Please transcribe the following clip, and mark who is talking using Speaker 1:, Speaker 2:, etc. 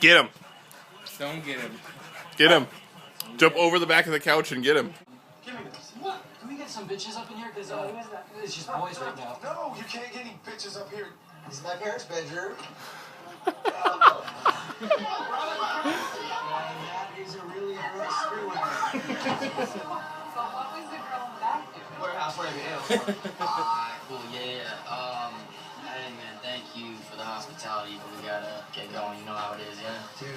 Speaker 1: Get him.
Speaker 2: Don't get him.
Speaker 1: Get him. Jump over the back of the couch and get him.
Speaker 3: Give me this. What? Can we get some bitches up in here? Because it's just boys right now.
Speaker 4: No, you can't get any bitches up here.
Speaker 5: This is my parents' bedroom.
Speaker 3: That is a really gross screw.
Speaker 6: So what was the girl in the back doing?
Speaker 3: Warehouse, whatever else.
Speaker 7: Alright, cool, yeah. Hey man, thank you for the hospitality, but we gotta get going, you know how it is, yeah?
Speaker 3: Dude,